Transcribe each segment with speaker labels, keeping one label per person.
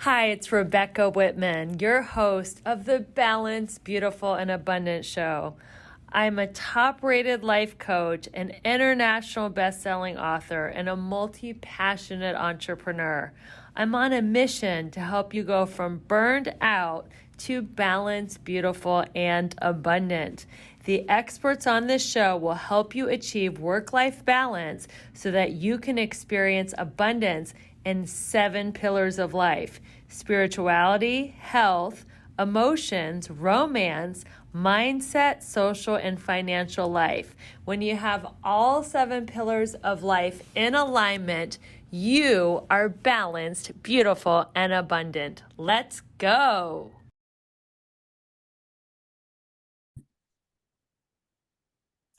Speaker 1: Hi, it's Rebecca Whitman, your host of the Balanced, Beautiful, and Abundant Show. I'm a top-rated life coach, an international best-selling author, and a multi-passionate entrepreneur. I'm on a mission to help you go from burned out to balanced, beautiful, and abundant. The experts on this show will help you achieve work-life balance so that you can experience abundance in 7 pillars of life: spirituality, health, emotions, romance, mindset, social, and financial life. When you have all 7 pillars of life in alignment, you are balanced, beautiful, and abundant. Let's go.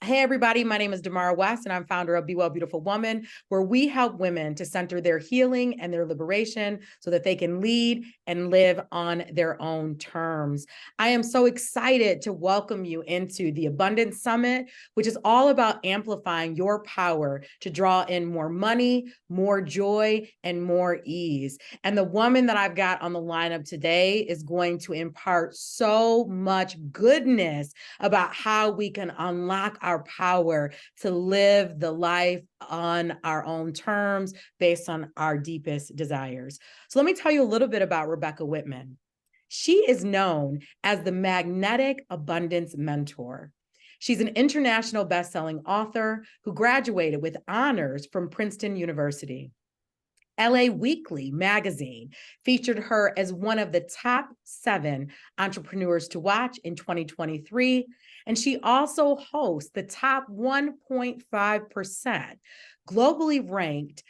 Speaker 2: Hey, everybody. My name is Damara West, and I'm founder of Be Well, Beautiful Woman, where we help women to center their healing and their liberation so that they can lead and live on their own terms. I am so excited to welcome you into the Abundance Summit, which is all about amplifying your power to draw in more money, more joy, and more ease. And the woman that I've got on the lineup today is going to impart so much goodness about how we can unlock our power to live the life on our own terms based on our deepest desires. So let me tell you a little bit about Rebecca Whitman. She is known as the Magnetic Abundance Mentor. She's an international best-selling author who graduated with honors from Princeton University. LA Weekly magazine featured her as one of the top 7 entrepreneurs to watch in 2023. And she also hosts the top 1.5% globally ranked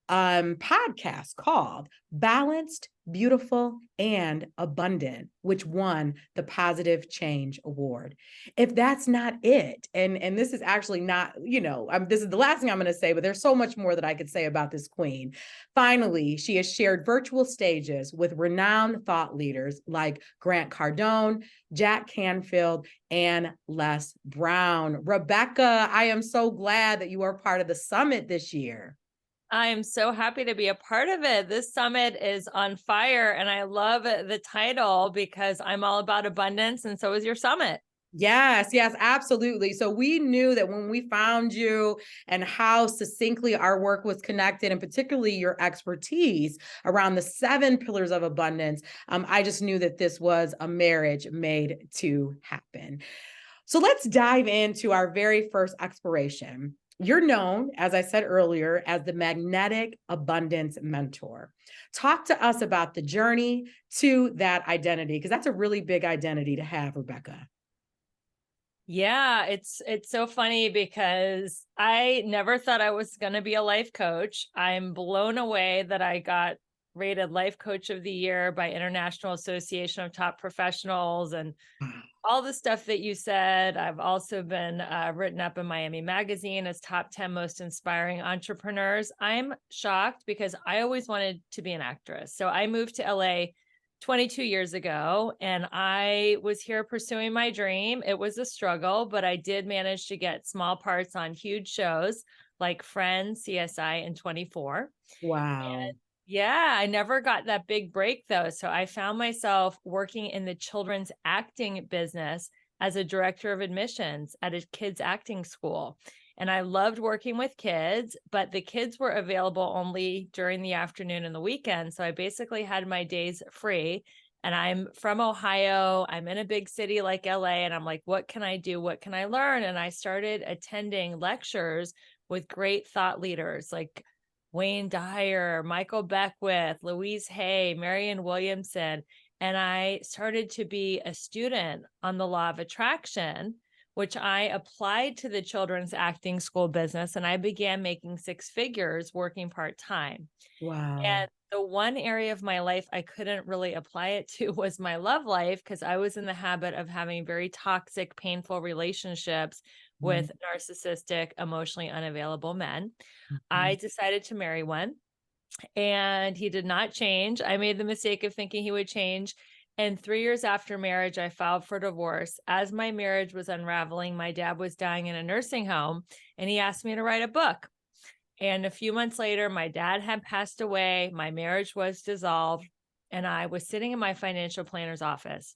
Speaker 2: podcast called Balanced, Beautiful, and Abundant, which won the Positive Change Award. If that's not it, and this is actually not, this is the last thing I'm going to say, but there's so much more that I could say about this queen. Finally, she has shared virtual stages with renowned thought leaders like Grant Cardone, Jack Canfield, and Les Brown. Rebecca, I am so glad that you are part of the summit this year.
Speaker 1: I am so happy to be a part of it. This summit is on fire, and I love the title because I'm all about abundance, and so is your summit.
Speaker 2: Yes, absolutely. So we knew that when we found you and how succinctly our work was connected, and particularly your expertise around the 7 pillars of abundance, I just knew that this was a marriage made to happen. So let's dive into our very first exploration. You're known, as I said earlier, as the Magnetic Abundance Mentor. Talk to us about the journey to that identity, because that's a really big identity to have, Rebecca.
Speaker 1: Yeah, it's so funny because I never thought I was going to be a life coach. I'm blown away that I got rated Life Coach of the Year by International Association of Top Professionals and all the stuff that you said. I've also been written up in Miami Magazine as top 10 most inspiring entrepreneurs. I'm shocked because I always wanted to be an actress. So I moved to LA 22 years ago, and I was here pursuing my dream. It was a struggle, but I did manage to get small parts on huge shows like Friends, CSI, and 24.
Speaker 2: Wow.
Speaker 1: And yeah, I never got that big break though. So I found myself working in the children's acting business as a director of admissions at a kids acting school. And I loved working with kids, but the kids were available only during the afternoon and the weekend. So I basically had my days free. And I'm from Ohio. I'm in a big city like LA. And I'm like, what can I do? What can I learn? And I started attending lectures with great thought leaders like Wayne Dyer, Michael Beckwith, Louise Hay, Marianne Williamson. And I started to be a student on the law of attraction, which I applied to the children's acting school business. And I began making 6 figures working part-time.
Speaker 2: Wow.
Speaker 1: And the one area of my life I couldn't really apply it to was my love life, because I was in the habit of having very toxic, painful relationships with narcissistic, emotionally unavailable men. I decided to marry one, and he did not change. I made the mistake of thinking he would change. And 3 years after marriage, I filed for divorce. As my marriage was unraveling, my dad was dying in a nursing home, and he asked me to write a book. And a few months later, my dad had passed away. My marriage was dissolved. and I was sitting in my financial planner's office.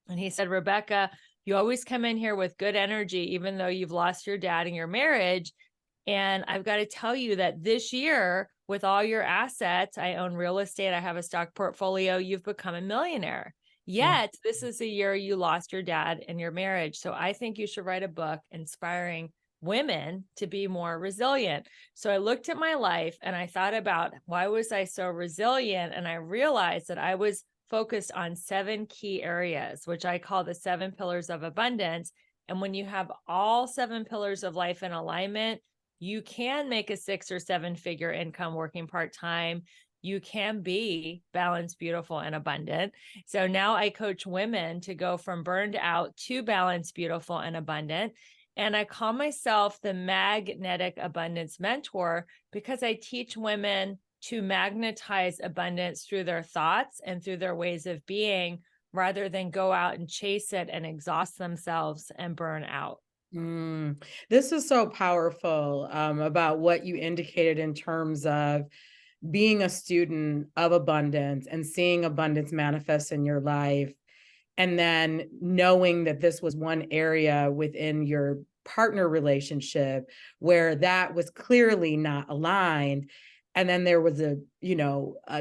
Speaker 1: And he said, Rebecca, you always come in here with good energy, even though you've lost your dad in your marriage. And I've got to tell you that this year, with all your assets, I own real estate, I have a stock portfolio, you've become a millionaire.
Speaker 2: Yeah.
Speaker 1: Yet, this is the year you lost your dad in your marriage. So I think you should write a book inspiring women to be more resilient. So I looked at my life and I thought about, why was I so resilient? And I realized that I was focused on 7 key areas, which I call the 7 pillars of abundance. And when you have all 7 pillars of life in alignment, you can make a 6 or 7 figure income working part-time. You can be balanced, beautiful, and abundant. So now I coach women to go from burned out to balanced, beautiful, and abundant. And I call myself the magnetic abundance mentor because I teach women to magnetize abundance through their thoughts and through their ways of being, rather than go out and chase it and exhaust themselves and burn out.
Speaker 2: This is so powerful about what you indicated in terms of being a student of abundance and seeing abundance manifest in your life. And then knowing that this was one area within your partner relationship where that was clearly not aligned. And then there was a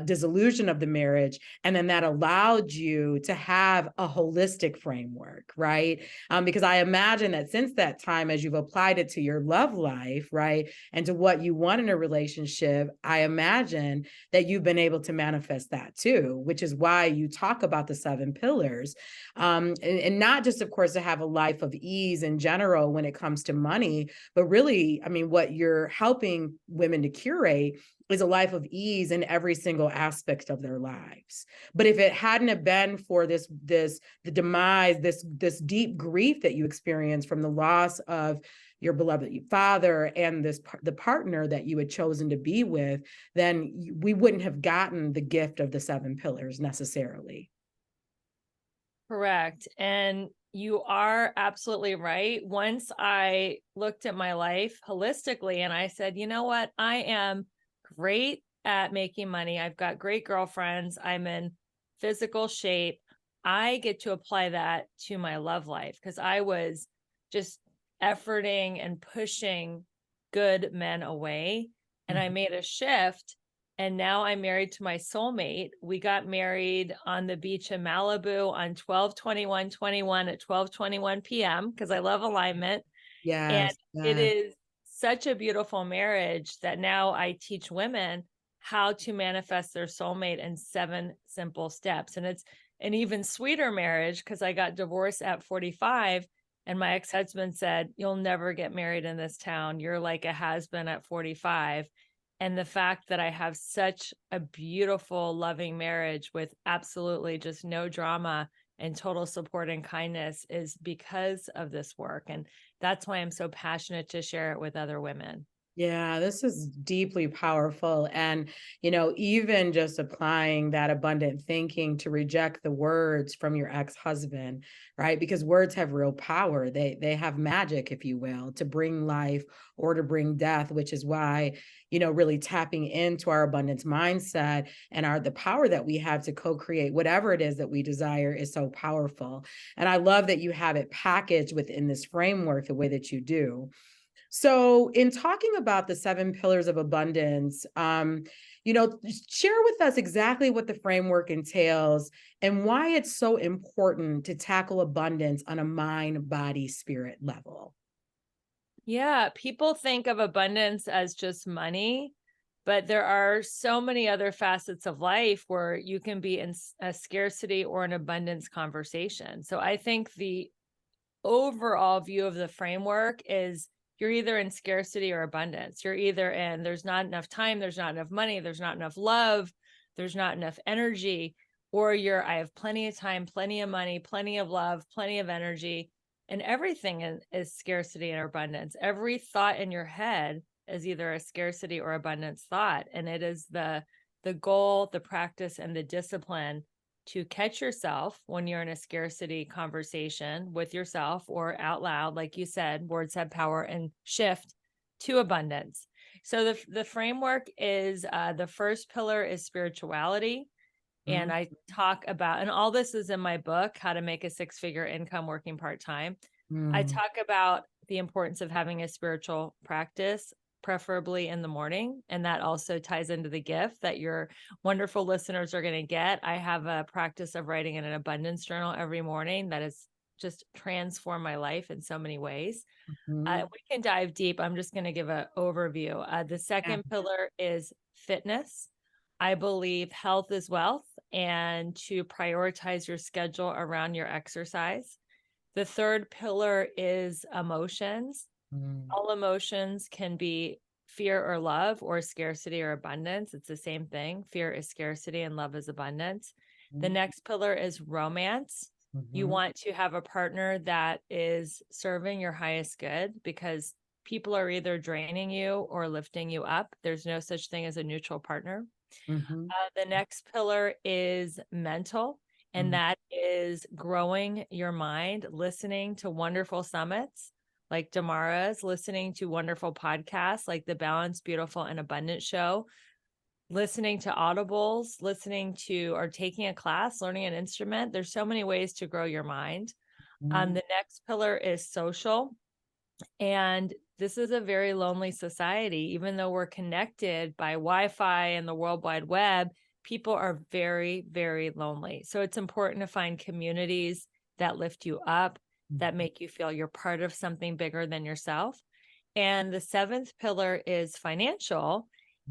Speaker 2: dissolution of the marriage. And then that allowed you to have a holistic framework, right? Because I imagine that since that time, as you've applied it to your love life, right, and to what you want in a relationship, I imagine that you've been able to manifest that too, which is why you talk about the 7 pillars. And not just, of course, to have a life of ease in general when it comes to money, but really, I mean, what you're helping women to curate is a life of ease in every single aspect of their lives. But if it hadn't have been for the demise, this deep grief that you experienced from the loss of your beloved father and the partner that you had chosen to be with, then we wouldn't have gotten the gift of the 7 pillars necessarily.
Speaker 1: Correct. And you are absolutely right. Once I looked at my life holistically and I said, you know what, I am great at making money. I've got great girlfriends. I'm in physical shape. I get to apply that to my love life because I was just efforting and pushing good men away. And I made a shift. And now I'm married to my soulmate. We got married on the beach in Malibu on 12/21/21 at 12:21 p.m. because I love alignment. And
Speaker 2: Yes,
Speaker 1: it
Speaker 2: yes.
Speaker 1: is such a beautiful marriage that now I teach women how to manifest their soulmate in 7 simple steps. And it's an even sweeter marriage because I got divorced at 45 and my ex-husband said, "You'll never get married in this town. You're like a has-been at 45." And the fact that I have such a beautiful, loving marriage with absolutely just no drama and total support and kindness is because of this work. And that's why I'm so passionate to share it with other women.
Speaker 2: Yeah, this is deeply powerful. And, even just applying that abundant thinking to reject the words from your ex-husband, right? Because words have real power. They have magic, if you will, to bring life or to bring death, which is why, really tapping into our abundance mindset and the power that we have to co-create whatever it is that we desire is so powerful. And I love that you have it packaged within this framework the way that you do. So, in talking about the 7 pillars of abundance, share with us exactly what the framework entails and why it's so important to tackle abundance on a mind, body, spirit level.
Speaker 1: Yeah, people think of abundance as just money, but there are so many other facets of life where you can be in a scarcity or an abundance conversation. So I think the overall view of the framework is you're either in scarcity or abundance. You're either in there's not enough time, there's not enough money, there's not enough love, there's not enough energy, or I have plenty of time, plenty of money, plenty of love, plenty of energy, and everything is scarcity or abundance. Every thought in your head is either a scarcity or abundance thought, and it is the goal, the practice, and the discipline to catch yourself when you're in a scarcity conversation with yourself or out loud. Like you said, words have power, and shift to abundance. So the framework is the first pillar is spirituality. And I talk about, and all this is in my book, How to Make a Six-Figure Income Working Part-Time. I talk about the importance of having a spiritual practice, preferably in the morning. And that also ties into the gift that your wonderful listeners are going to get. I have a practice of writing in an abundance journal every morning that has just transformed my life in so many ways. We can dive deep. I'm just going to give an overview. The second pillar is fitness. I believe health is wealth, and to prioritize your schedule around your exercise. The third pillar is emotions. All emotions can be fear or love, or scarcity or abundance. It's the same thing. Fear is scarcity and love is abundance. The next pillar is romance. You want to have a partner that is serving your highest good, because people are either draining you or lifting you up. There's no such thing as a neutral partner. The next pillar is mental, and that is growing your mind, listening to wonderful summits like Damara's, listening to wonderful podcasts like the Balanced, Beautiful, and Abundant Show, listening to audibles, listening to or taking a class, learning an instrument. There's so many ways to grow your mind. The next pillar is social. And this is a very lonely society. Even though we're connected by Wi-Fi and the World Wide Web, people are very, very lonely. So it's important to find communities that lift you up, that make you feel you're part of something bigger than yourself. And the seventh pillar is financial.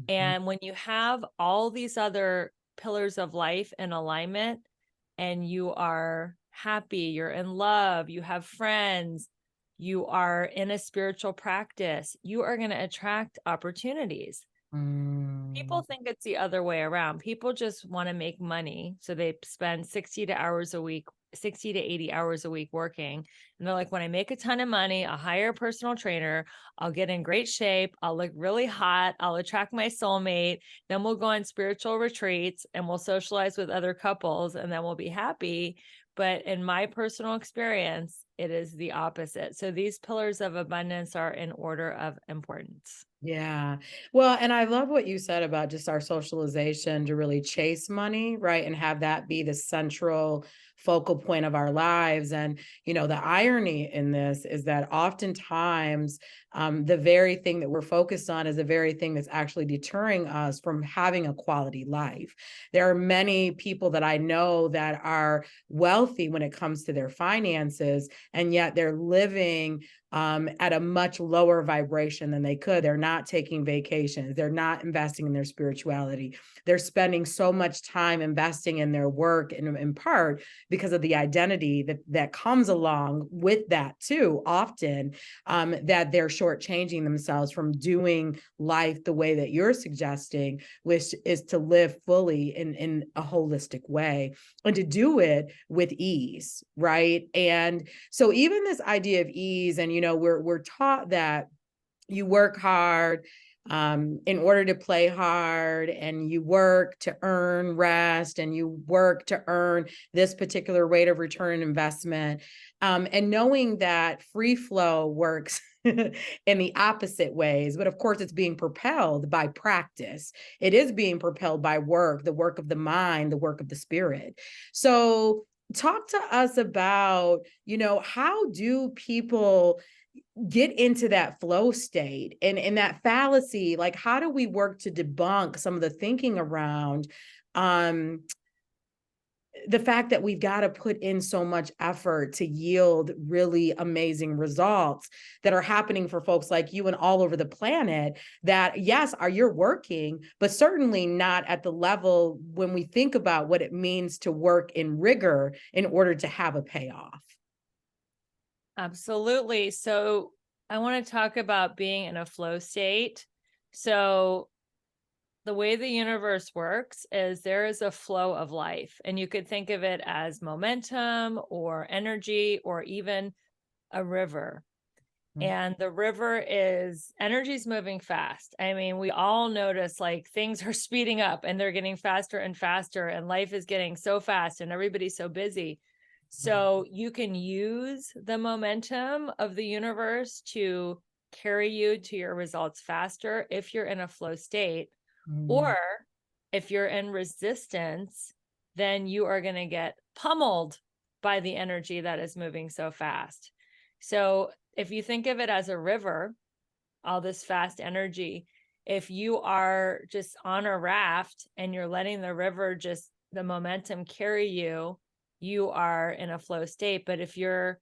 Speaker 1: And when you have all these other pillars of life in alignment, and you are happy, you're in love, you have friends, you are in a spiritual practice, you are going to attract opportunities. People think it's the other way around. People just want to make money. So they spend 60 to 80 hours a week working. And they're like, when I make a ton of money, I'll hire a personal trainer, I'll get in great shape, I'll look really hot, I'll attract my soulmate, then we'll go on spiritual retreats and we'll socialize with other couples, and then we'll be happy. But in my personal experience, it is the opposite. So these pillars of abundance are in order of importance.
Speaker 2: Yeah. Well, and I love what you said about just our socialization to really chase money, right? And have that be the central focal point of our lives. And, the irony in this is that oftentimes the very thing that we're focused on is the very thing that's actually deterring us from having a quality life. There are many people that I know that are wealthy when it comes to their finances, and yet they're living at a much lower vibration than they could. They're not taking vacations. They're not investing in their spirituality. They're spending so much time investing in their work, in part because of the identity that comes along with that too, often, that they're shortchanging themselves from doing life the way that you're suggesting, which is to live fully in a holistic way, and to do it with ease, right? And so even this idea of ease, and we're taught that you work hard in order to play hard, and you work to earn rest, and you work to earn this particular rate of return investment, and knowing that free flow works in the opposite ways. But of course, it's being propelled by practice. It is being propelled by work, the work of the mind, the work of the spirit. So talk to us about, how do people get into that flow state and that fallacy? Like, how do we work to debunk some of the thinking around the fact that we've got to put in so much effort to yield really amazing results that are happening for folks like you and all over the planet, that yes, you're working, but certainly not at the level when we think about what it means to work in rigor in order to have a payoff.
Speaker 1: Absolutely. So I want to talk about being in a flow state. So the way the universe works is there is a flow of life, and you could think of it as momentum or energy or even a river. And the river is energy's moving fast. I mean, we all notice like things are speeding up and they're getting faster and faster, and life is getting so fast and everybody's so busy. So you can use the momentum of the universe to carry you to your results faster if you're in a flow state. Or if you're in resistance, then you are going to get pummeled by the energy that is moving so fast. So if you think of it as a river, all this fast energy, if you are just on a raft and you're letting the river just the momentum carry you, you are in a flow state. But if you're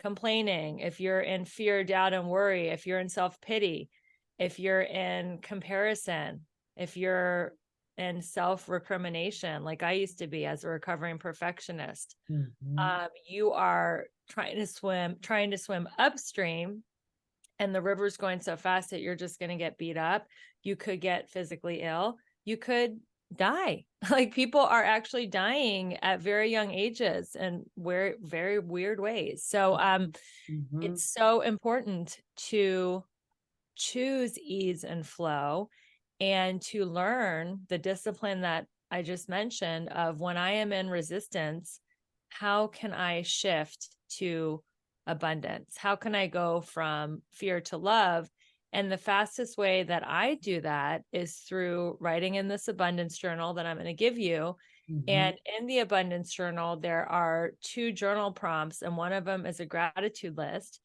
Speaker 1: complaining, if you're in fear, doubt, and worry, if you're in self-pity, if you're in comparison, if you're in self-recrimination, like I used to be as a recovering perfectionist, you are trying to swim upstream, and the river's going so fast that you're just going to get beat up. You could get physically ill. You could die. Like people are actually dying at very young ages and very weird ways. So it's so important to choose ease and flow and to learn the discipline that I just mentioned of when I am in resistance, how can I shift to abundance? How can I go from fear to love? And the fastest way that I do that is through writing in this abundance journal that I'm going to give you. And in the abundance journal, there are 2 journal prompts, and one of them is a gratitude list.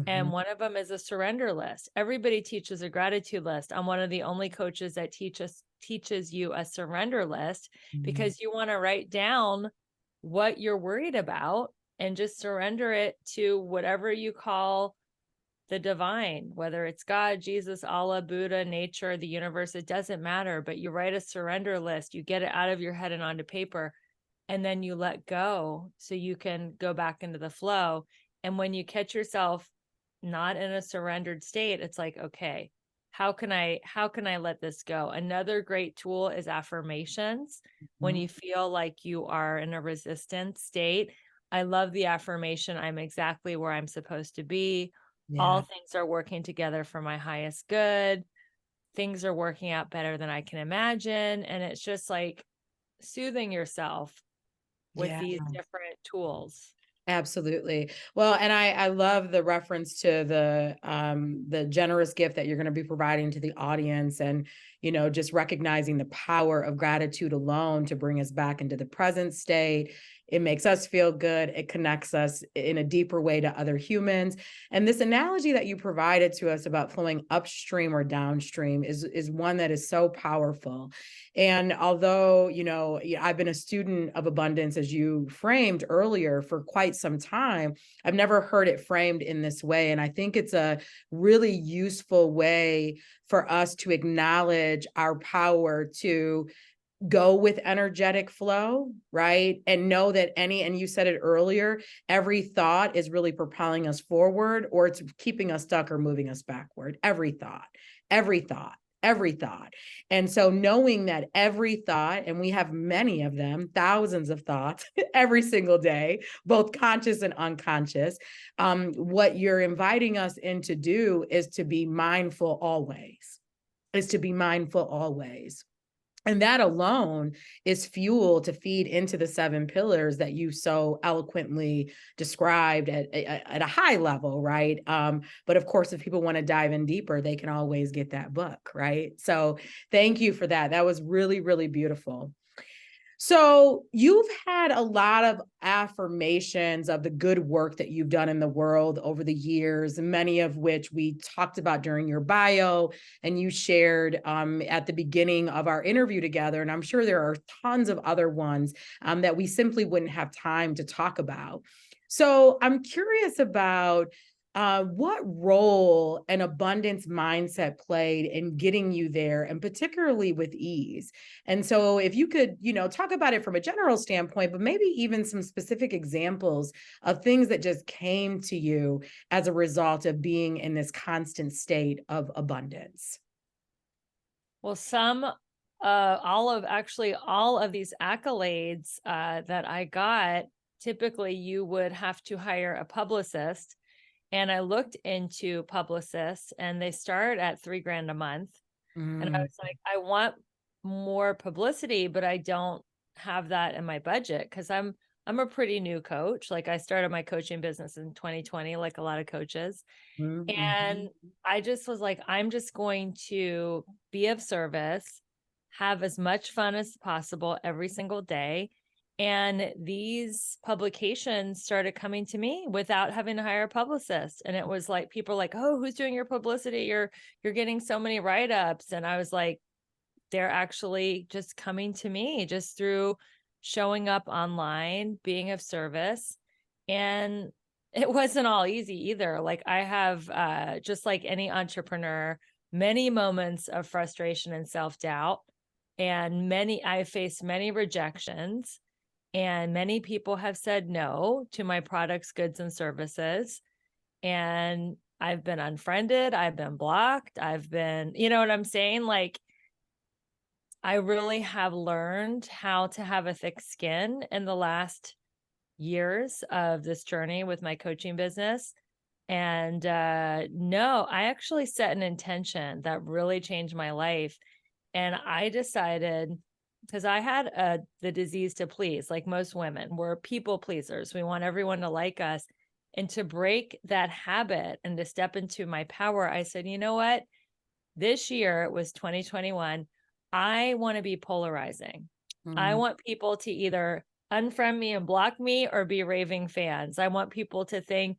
Speaker 1: And one of them is a surrender list. Everybody teaches a gratitude list. I'm one of the only coaches that teaches you a surrender list, because you want to write down what you're worried about and just surrender it to whatever you call the divine, whether it's God, Jesus, Allah, Buddha, nature, the universe, it doesn't matter. But you write a surrender list, you get it out of your head and onto paper, and then you let go so you can go back into the flow. And when you catch yourself not in a surrendered state, it's like, okay, how can I let this go? Another great tool is affirmations. When you feel like you are in a resistant state, I love the affirmation, I'm exactly where I'm supposed to be. All things are working together for my highest good. Things are working out better than I can imagine. And it's just like soothing yourself with these different tools.
Speaker 2: Absolutely. Well, and I love the reference to the generous gift that you're going to be providing to the audience, and just recognizing the power of gratitude alone to bring us back into the present state. It makes us feel good. It connects us in a deeper way to other humans. And this analogy that you provided to us about flowing upstream or downstream is one that is so powerful. And although, I've been a student of abundance, as you framed earlier, for quite some time, I've never heard it framed in this way. And I think it's a really useful way for us to acknowledge our power to go with energetic flow, right? And know that and you said it earlier, every thought is really propelling us forward, or it's keeping us stuck or moving us backward. Every thought, every thought. Every thought. And so knowing that every thought, and we have many of them, thousands of thoughts every single day, both conscious and unconscious, what you're inviting us in to do is to be mindful always, And that alone is fuel to feed into the 7 pillars that you so eloquently described at a high level, right? But of course, if people want to dive in deeper, they can always get that book, right? So thank you for that. That was really, really beautiful. So you've had a lot of affirmations of the good work that you've done in the world over the years, many of which we talked about during your bio and you shared at the beginning of our interview together. And I'm sure there are tons of other ones that we simply wouldn't have time to talk about. So I'm curious about what role an abundance mindset played in getting you there, and particularly with ease. And so if you could, talk about it from a general standpoint, but maybe even some specific examples of things that just came to you as a result of being in this constant state of abundance.
Speaker 1: Well, all of these accolades that I got, typically you would have to hire a publicist. And I looked into publicists, and they start at $3,000 a month. And I was like, I want more publicity, but I don't have that in my budget, because I'm a pretty new coach. Like, I started my coaching business in 2020, like a lot of coaches. And I just was like, I'm just going to be of service, have as much fun as possible every single day, And these publications started coming to me without having to hire a publicist. And it was like, people were like, oh, who's doing your publicity? You're getting so many write-ups. And I was like, they're actually just coming to me just through showing up online, being of service. And it wasn't all easy either. Like I have, just like any entrepreneur, many moments of frustration and self-doubt. And I faced many rejections, and many people have said no to my products, goods, and services. And I've been unfriended. I've been blocked. I've been, you know what I'm saying? Like, I really have learned how to have a thick skin in the last years of this journey with my coaching business. And no, I actually set an intention that really changed my life. And I decided, because I had the disease to please, like most women, we're people pleasers. We want everyone to like us. And to break that habit and to step into my power, I said, you know what? This year, it was 2021. I want to be polarizing. I
Speaker 2: Mm,
Speaker 1: want people to either unfriend me and block me or be raving fans. I want people to think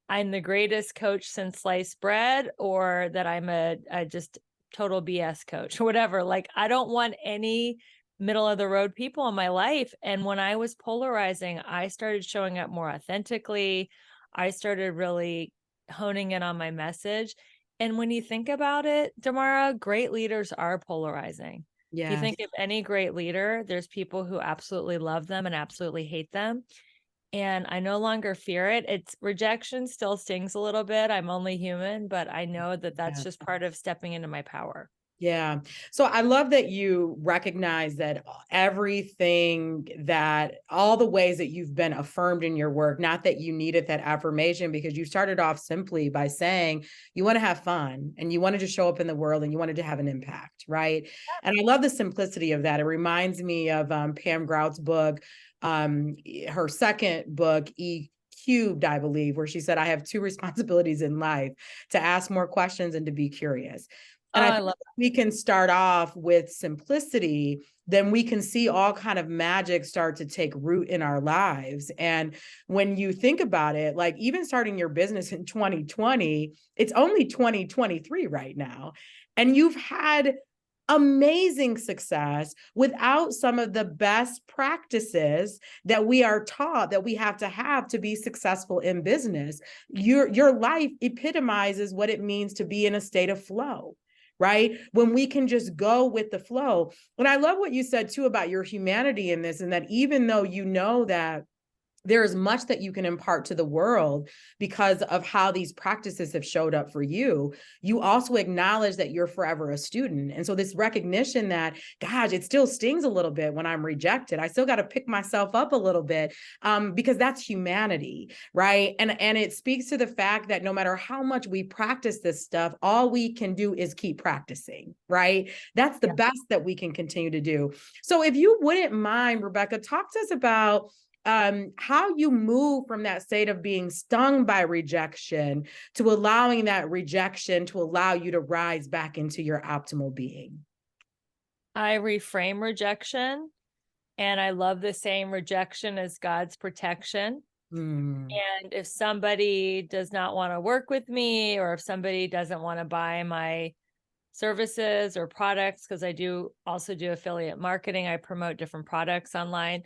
Speaker 1: I'm the greatest coach since sliced bread, or that I'm a just total BS coach or whatever. Like, I don't want any middle of the road people in my life. And when I was polarizing, I started showing up more authentically. I started really honing in on my message. And when you think about it, Damara, great leaders are polarizing. If you
Speaker 2: yes.
Speaker 1: think of any great leader, there's people who absolutely love them and absolutely hate them. And I no longer fear it. It's rejection still stings a little bit. I'm only human, but I know that that's
Speaker 2: Yeah.
Speaker 1: just part of stepping into my power.
Speaker 2: Yeah. So I love that you recognize that everything that all the ways that you've been affirmed in your work, not that you needed that affirmation, because you started off simply by saying you want to have fun and you wanted to show up in the world and you wanted to have an impact. Right. And I love the simplicity of that. It reminds me of Pam Grout's book, her second book, Cubed, I believe, where she said, I have two responsibilities in life: to ask more questions and to be curious.
Speaker 1: Oh,
Speaker 2: And I
Speaker 1: I
Speaker 2: think
Speaker 1: love
Speaker 2: we can start off with simplicity, then we can see all kind of magic start to take root in our lives. And when you think about it, like even starting your business in 2020, it's only 2023 right now. And you've had amazing success without some of the best practices that we are taught that we have to be successful in business. Your life epitomizes what it means to be in a state of flow, right? When we can just go with the flow. And I love what you said too about your humanity in this, and that even though you know that there is much that you can impart to the world because of how these practices have showed up for you, you also acknowledge that you're forever a student. And so this recognition that, gosh, it still stings a little bit when I'm rejected. I still got to pick myself up a little bit, because that's humanity, right? And it speaks to the fact that no matter how much we practice this stuff, all we can do is keep practicing, right? That's the
Speaker 1: it.
Speaker 2: best that we can continue to do. So if you wouldn't mind, Rebecca, talk to us about how you move from that state of being stung by rejection to allowing that rejection to allow you to rise back into your optimal being.
Speaker 1: I reframe rejection, and I love the saying, rejection is God's protection.
Speaker 2: Mm,
Speaker 1: And if somebody does not want to work with me, or if somebody doesn't want to buy my services or products, because I do also do affiliate marketing, I promote different products online.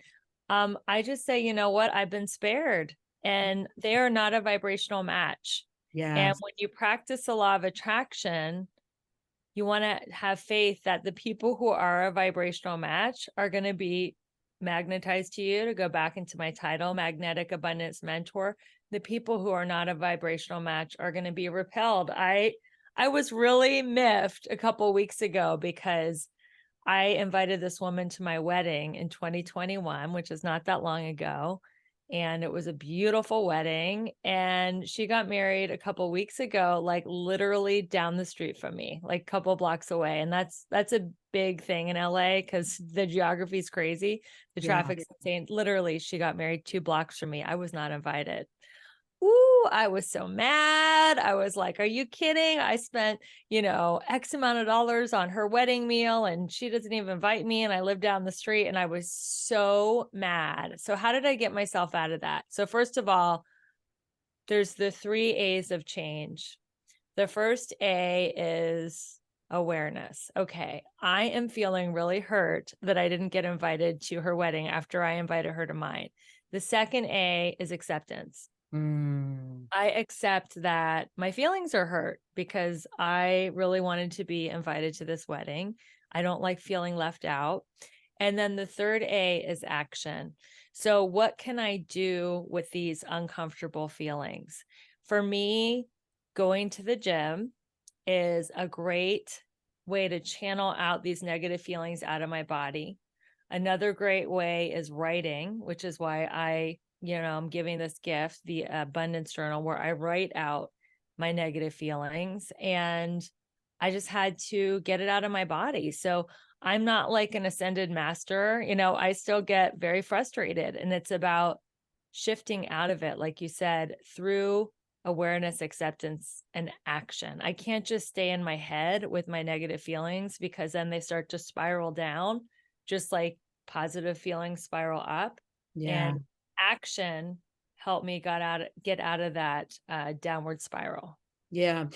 Speaker 1: I just say, you know what, I've been spared, and they are not a vibrational match. And
Speaker 2: yes.
Speaker 1: when you practice the law of attraction, you want to have faith that the people who are a vibrational match are going to be magnetized to you, to go back into my title, Magnetic Abundance Mentor. The people who are not a vibrational match are going to be repelled. I was really miffed a couple of weeks ago because I invited this woman to my wedding in 2021, which is not that long ago. And it was a beautiful wedding. And she got married a couple weeks ago, like literally down the street from me, like a couple blocks away. And that's a big thing in LA because the geography is crazy. The
Speaker 2: Yeah.
Speaker 1: traffic's insane. Literally, she got married 2 blocks from me. I was not invited. Ooh, I was so mad. I was like, are you kidding? I spent, X amount of dollars on her wedding meal and she doesn't even invite me. And I live down the street and I was so mad. So how did I get myself out of that? So first of all, there's the 3 A's of change. The first A is awareness. Okay, I am feeling really hurt that I didn't get invited to her wedding after I invited her to mine. The second A is acceptance.
Speaker 2: Mm,
Speaker 1: I accept that my feelings are hurt because I really wanted to be invited to this wedding. I don't like feeling left out. And then the third A is action. So, what can I do with these uncomfortable feelings? For me, going to the gym is a great way to channel out these negative feelings out of my body. Another great way is writing, which is why I'm giving this gift, the abundance journal, where I write out my negative feelings and I just had to get it out of my body. So I'm not like an ascended master, I still get very frustrated, and it's about shifting out of it, like you said, through awareness, acceptance, and action. I can't just stay in my head with my negative feelings because then they start to spiral down, just like positive feelings spiral up.
Speaker 2: yeah.
Speaker 1: And action helped me get out of that downward spiral.
Speaker 2: Yeah,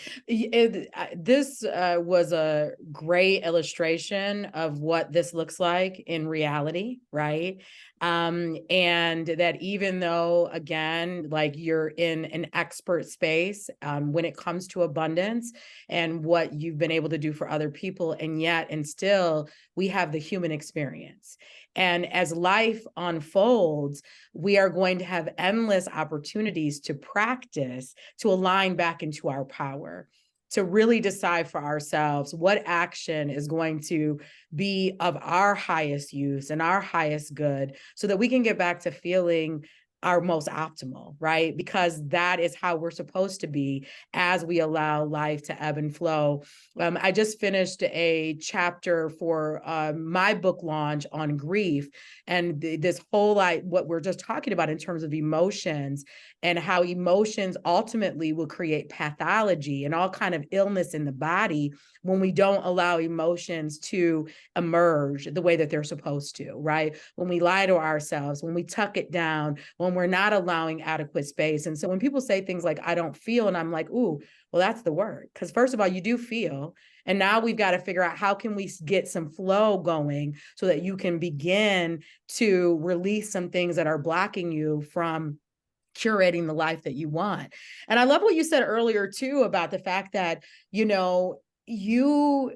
Speaker 2: this was a great illustration of what this looks like in reality, right? And that even though, again, like you're in an expert space when it comes to abundance and what you've been able to do for other people, and still we have the human experience. And as life unfolds, we are going to have endless opportunities to practice to align back into our power, to really decide for ourselves what action is going to be of our highest use and our highest good so that we can get back to feeling our most optimal, right? Because that is how we're supposed to be as we allow life to ebb and flow. I just finished a chapter for my book launch on grief, and this whole what we're just talking about in terms of emotions and how emotions ultimately will create pathology and all kind of illness in the body when we don't allow emotions to emerge the way that they're supposed to, right? When we lie to ourselves, when we tuck it down, when we're not allowing adequate space. And so when people say things like, I don't feel, and I'm like, ooh, well, that's the word. Because first of all, you do feel. And now we've got to figure out how can we get some flow going so that you can begin to release some things that are blocking you from curating the life that you want. And I love what you said earlier too about the fact that, you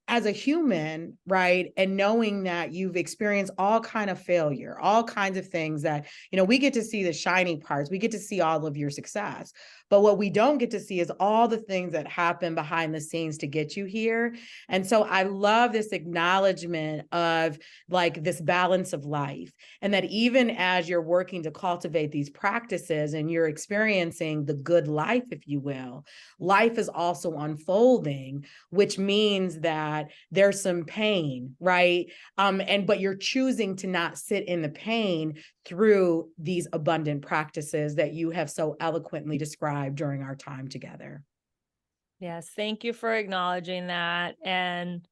Speaker 2: as a human, right? And knowing that you've experienced all kind of failure, all kinds of things that, we get to see the shiny parts, we get to see all of your success. But what we don't get to see is all the things that happen behind the scenes to get you here. And so I love this acknowledgement of like this balance of life. And that even as you're working to cultivate these practices and you're experiencing the good life, if you will, life is also unfolding, which means that there's some pain, right? But you're choosing to not sit in the pain through these abundant practices that you have so eloquently described during our time together.
Speaker 1: Yes, thank you for acknowledging that. And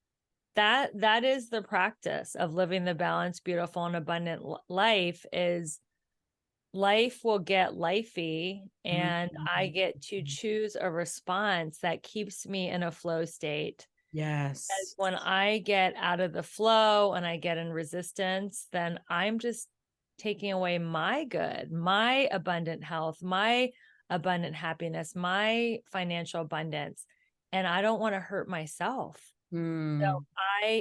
Speaker 1: that is the practice of living the balanced, beautiful, and abundant life. Is life will get lifey, and I get to choose a response that keeps me in a flow state. As
Speaker 2: Yes.
Speaker 1: when I get out of the flow and I get in resistance, then I'm just taking away my good, my abundant health, my abundant happiness, my financial abundance. And I don't want to hurt myself. So
Speaker 2: Mm,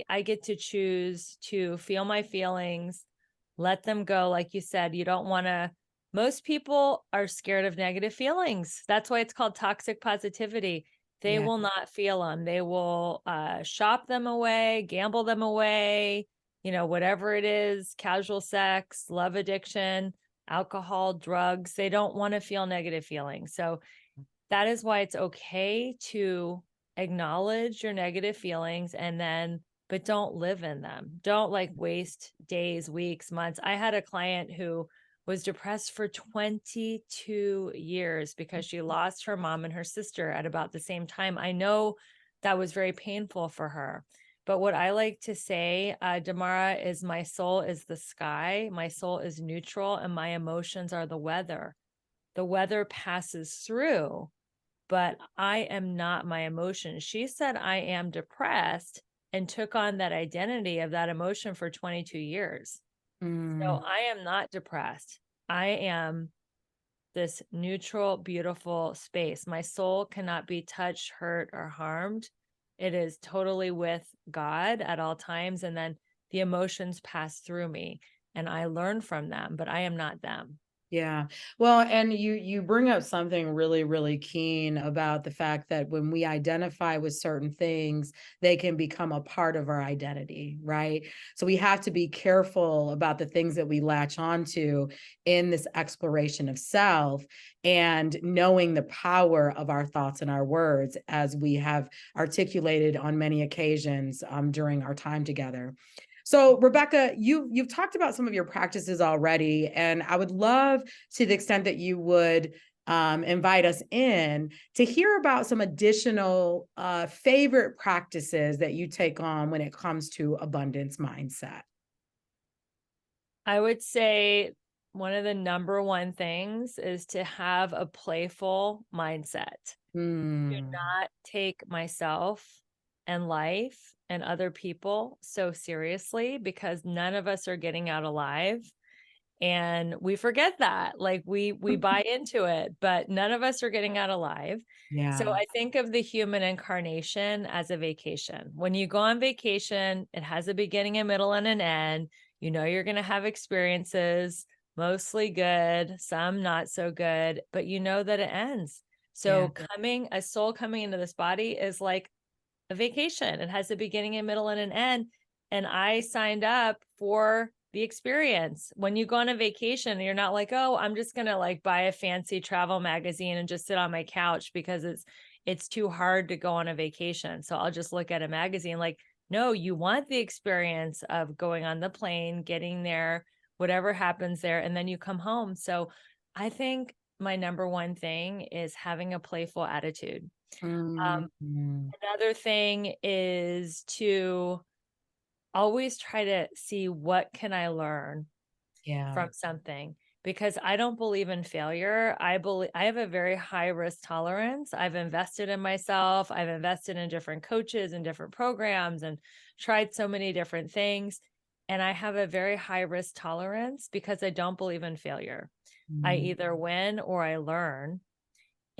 Speaker 1: I get to choose to feel my feelings, let them go. Like you said, you don't want to, most people are scared of negative feelings. That's why it's called toxic positivity. They
Speaker 2: yeah.
Speaker 1: will not feel them. They will shop them away, gamble them away, whatever it is, casual sex, love addiction, alcohol, drugs. They don't want to feel negative feelings. So that is why it's okay to acknowledge your negative feelings but don't live in them. Don't like waste days, weeks, months. I had a client who was depressed for 22 years because she lost her mom and her sister at about the same time. I know that was very painful for her. But what I like to say, Damara, is my soul is the sky, my soul is neutral, and my emotions are the weather. The weather passes through, but I am not my emotions. She said I am depressed and took on that identity of that emotion for 22 years. So
Speaker 2: Mm,
Speaker 1: I am not depressed. I am this neutral, beautiful space. My soul cannot be touched, hurt, or harmed. It is totally with God at all times. And then the emotions pass through me and I learn from them, but I am not them.
Speaker 2: yeah. Well, and you bring up something really, really keen about the fact that when we identify with certain things, they can become a part of our identity, right? So we have to be careful about the things that we latch onto in this exploration of self and knowing the power of our thoughts and our words, as we have articulated on many occasions during our time together. So, Rebecca, you've talked about some of your practices already, and I would love, to the extent that you would invite us in, to hear about some additional favorite practices that you take on when it comes to abundance mindset.
Speaker 1: I would say one of the number one things is to have a playful mindset. Do
Speaker 2: Mm,
Speaker 1: not take myself and life and other people so seriously because none of us are getting out alive. And we forget that. Like we buy into it, but none of us are getting out alive. So
Speaker 2: yeah,
Speaker 1: I think of the human incarnation as a vacation. When you go on vacation, it has a beginning, a middle, and an end. You know you're going to have experiences, mostly good, some not so good, but you know that it ends.
Speaker 2: yeah,
Speaker 1: So coming, a soul coming into this body is like a vacation. It has a beginning, a middle, and an end. And I signed up for the experience. When you go on a vacation, you're not like, oh, I'm just gonna like buy a fancy travel magazine and just sit on my couch because it's too hard to go on a vacation. So I'll just look at a magazine. Like, no, you want the experience of going on the plane, getting there, whatever happens there, and then you come home. So I think my number one thing is having a playful attitude.
Speaker 2: mm,
Speaker 1: Um,
Speaker 2: mm,
Speaker 1: Another thing is to always try to see what can I learn
Speaker 2: yeah,
Speaker 1: from something because I don't believe in failure. I have a very high risk tolerance. I've invested in myself. I've invested in different coaches and different programs and tried so many different things. And I have a very high risk tolerance because I don't believe in failure. I
Speaker 2: mm,
Speaker 1: either win or I learn.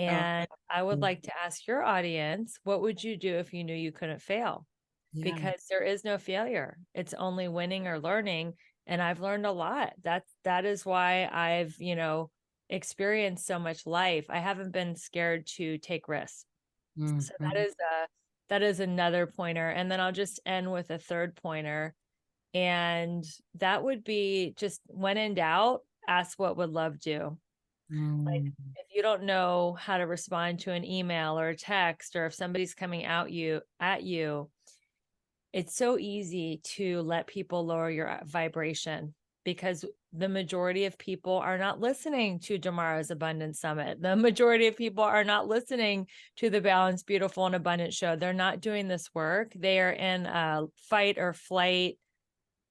Speaker 2: oh,
Speaker 1: And I would
Speaker 2: mm,
Speaker 1: like to ask your audience, what would you do if you knew you couldn't fail?
Speaker 2: yeah.
Speaker 1: Because there is no failure. It's only winning or learning. And I've learned a lot. That is why I've, experienced so much life. I haven't been scared to take risks.
Speaker 2: Mm,
Speaker 1: So
Speaker 2: mm,
Speaker 1: that is another pointer. And then I'll just end with a third pointer. And that would be just when in doubt, ask what would love do. Like
Speaker 2: mm,
Speaker 1: if you don't know how to respond to an email or a text, or if somebody's coming out you at you, it's so easy to let people lower your vibration because the majority of people are not listening to Damara's Abundance Summit. The majority of people are not listening to the Balanced, Beautiful, and Abundant show. They're not doing this work. They are in fight or flight.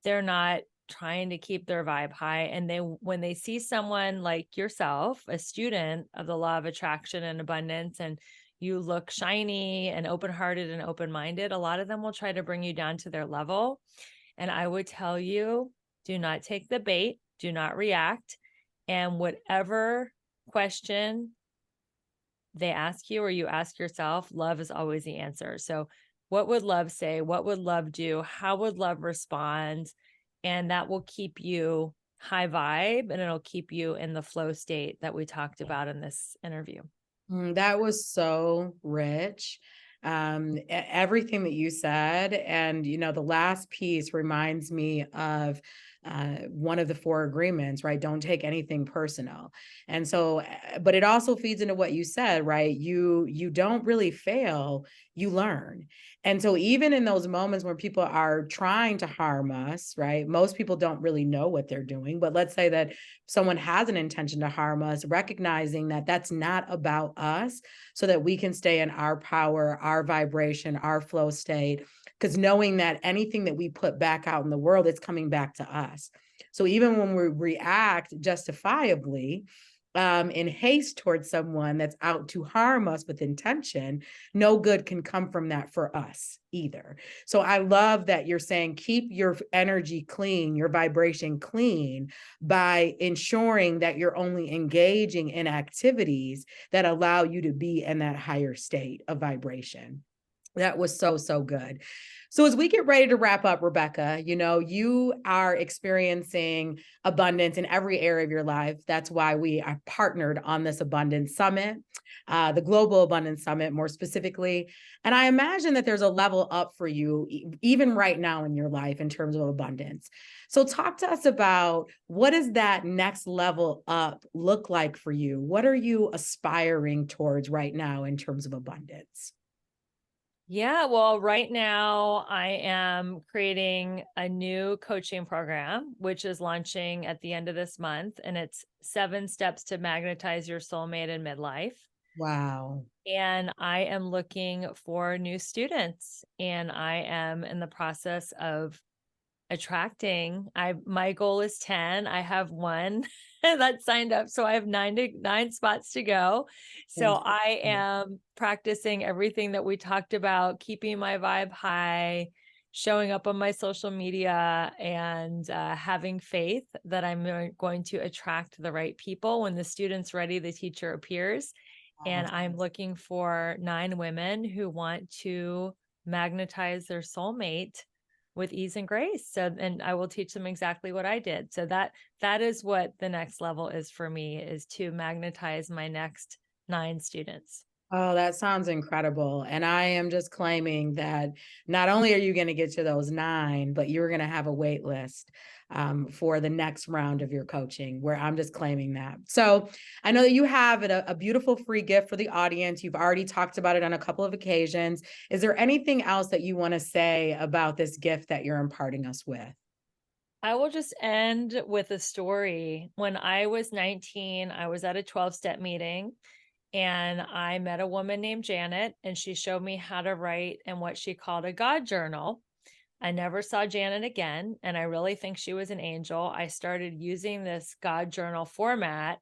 Speaker 1: They're not trying to keep their vibe high. And when they see someone like yourself, a student of the law of attraction and abundance, and you look shiny and open-hearted and open-minded, a lot of them will try to bring you down to their level. And I would tell you, do not take the bait, do not react. And whatever question they ask you or you ask yourself, love is always the answer. So, what would love say? What would love do? How would love respond? And that will keep you high vibe and it'll keep you in the flow state that we talked about in this interview.
Speaker 2: That was so rich. Everything that you said, and the last piece reminds me of one of the four agreements, right? Don't take anything personal. And so, but it also feeds into what you said, right? You don't really fail, you learn. And so even in those moments when people are trying to harm us, right? Most people don't really know what they're doing, but let's say that someone has an intention to harm us, recognizing that that's not about us, so that we can stay in our power, our vibration, our flow state, because knowing that anything that we put back out in the world, it's coming back to us. So even when we react justifiably, in haste towards someone that's out to harm us with intention, no good can come from that for us either. So I love that you're saying keep your energy clean, your vibration clean, by ensuring that you're only engaging in activities that allow you to be in that higher state of vibration. That was so, so good. So as we get ready to wrap up, Rebecca, you are experiencing abundance in every area of your life. That's why we are partnered on this Abundance Summit, the Global Abundance Summit, more specifically. And I imagine that there's a level up for you, even right now in your life, in terms of abundance. So talk to us about, what does that next level up look like for you? What are you aspiring towards right now in terms of abundance?
Speaker 1: Yeah, well, right now I am creating a new coaching program, which is launching at the end of this month. And it's 7 steps to magnetize your soulmate in midlife.
Speaker 2: Wow.
Speaker 1: And I am looking for new students, and I am in the process of attracting. My goal is 10. I have one that signed up. So I have 9 spots to go. So I
Speaker 2: Fantastic.
Speaker 1: am practicing everything that we talked about, keeping my vibe high, showing up on my social media, and having faith that I'm going to attract the right people. When the student's ready, the teacher appears. And I'm looking for 9 women who want to magnetize their soulmate with ease and grace. So, and I will teach them exactly what I did. So that is what the next level is for me, is to magnetize my next 9 students.
Speaker 2: Oh, that sounds incredible. And I am just claiming that not only are you going to get to those 9, but you're going to have a wait list for the next round of your coaching, where I'm just claiming that. So I know that you have a beautiful free gift for the audience. You've already talked about it on a couple of occasions. Is there anything else that you want to say about this gift that you're imparting us with?
Speaker 1: I will just end with a story. When I was 19, I was at a 12-step meeting, and I met a woman named Janet, and she showed me how to write in what she called a God journal. I never saw Janet again, and I really think she was an angel. I started using this God journal format,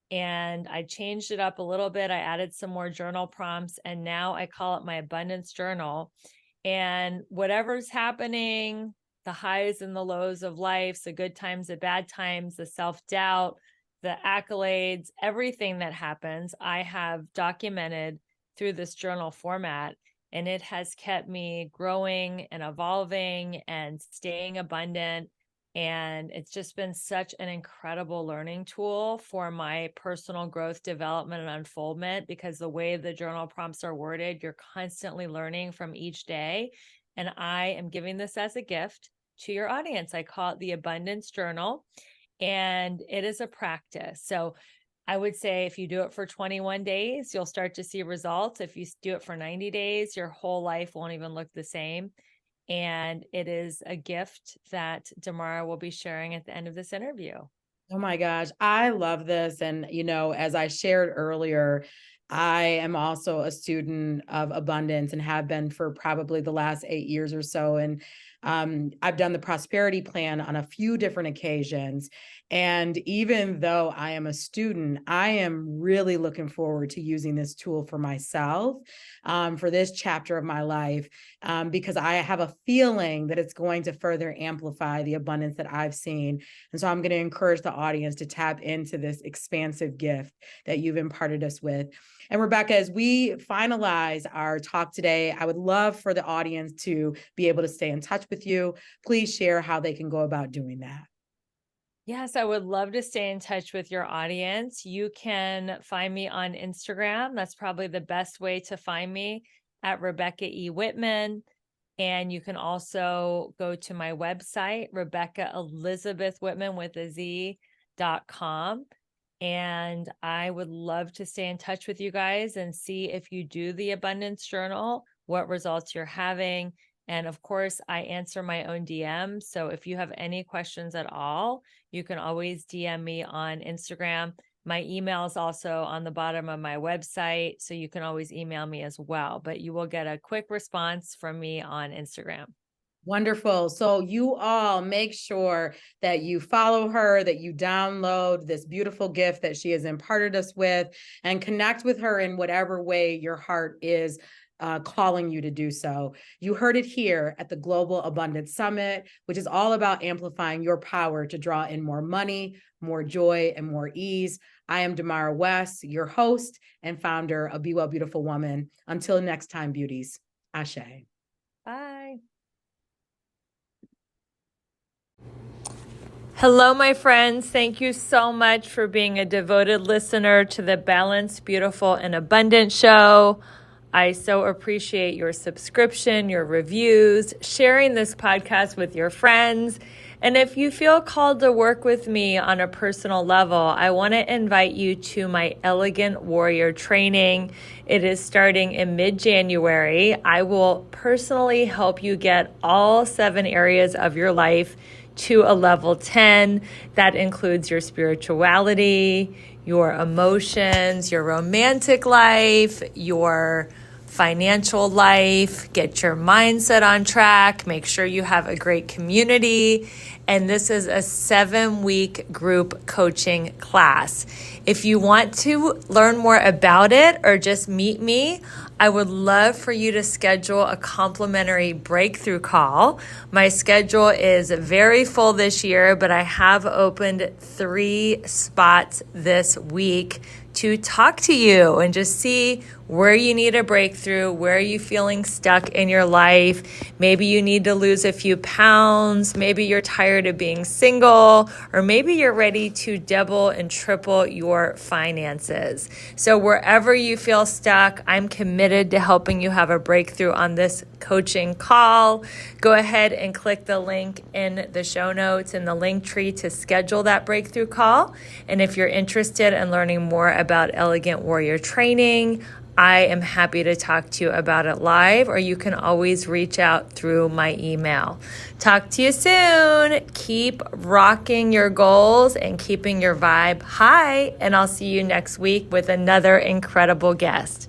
Speaker 1: and I changed it up a little bit. I added some more journal prompts, and now I call it my abundance journal. And whatever's happening, the highs and the lows of life, the good times, the bad times, the self-doubt, the accolades, everything that happens, I have documented through this journal format. And it has kept me growing and evolving and staying abundant. And it's just been such an incredible learning tool for my personal growth, development, and unfoldment, because the way the journal prompts are worded, you're constantly learning from each day. And I am giving this as a gift to your audience. I call it the Abundance Journal, and it is a practice. So I would say if you do it for 21 days, you'll start to see results. If you do it for 90 days, your whole life won't even look the same. And it is a gift that Damara will be sharing at the end of this interview.
Speaker 2: Oh my gosh, I love this. And, as I shared earlier, I am also a student of abundance and have been for probably the last 8 years or so. And I've done the prosperity plan on a few different occasions. And even though I am a student, I am really looking forward to using this tool for myself, for this chapter of my life, because I have a feeling that it's going to further amplify the abundance that I've seen. And so I'm going to encourage the audience to tap into this expansive gift that you've imparted us with. And Rebecca, as we finalize our talk today, I would love for the audience to be able to stay in touch with you. Please share how they can go about doing that.
Speaker 1: Yes, I would love to stay in touch with your audience. You can find me on Instagram. That's probably the best way to find me, at Rebecca E. Whitman. And you can also go to my website, Rebecca Elizabeth Whitman with a Z.com. And I would love to stay in touch with you guys and see if you do the abundance journal, what results you're having. And of course, I answer my own DM. So if you have any questions at all, you can always DM me on Instagram. My email is also on the bottom of my website, so you can always email me as well, but you will get a quick response from me on Instagram.
Speaker 2: Wonderful. So you all make sure that you follow her, that you download this beautiful gift that she has imparted us with, and connect with her in whatever way your heart is calling you to do so. You heard it here at the Global Abundance Summit, which is all about amplifying your power to draw in more money, more joy, and more ease. I am Damara West, your host and founder of Be Well Beautiful Woman. Until next time, beauties. Ashe.
Speaker 1: Bye. Hello, my friends. Thank you so much for being a devoted listener to the Balanced, Beautiful, and Abundant show. I so appreciate your subscription, your reviews, sharing this podcast with your friends. And if you feel called to work with me on a personal level, I want to invite you to my Elegant Warrior training. It is starting in mid-January. I will personally help you get all 7 areas of your life to a level 10. That includes your spirituality, your emotions, your romantic life, your financial life, get your mindset on track, make sure you have a great community. And this is a 7-week group coaching class. If you want to learn more about it or just meet me, I would love for you to schedule a complimentary breakthrough call. My schedule is very full this year, but I have opened 3 spots this week to talk to you and just see where you need a breakthrough, where are you feeling stuck in your life. Maybe you need to lose a few pounds. Maybe you're tired of being single, or maybe you're ready to double and triple your finances. So wherever you feel stuck, I'm committed to helping you have a breakthrough on this coaching call. Go ahead and click the link in the show notes in the link tree to schedule that breakthrough call. And if you're interested in learning more about Elegant Warrior training, I am happy to talk to you about it live, or you can always reach out through my email. Talk to you soon. Keep rocking your goals and keeping your vibe high, and I'll see you next week with another incredible guest.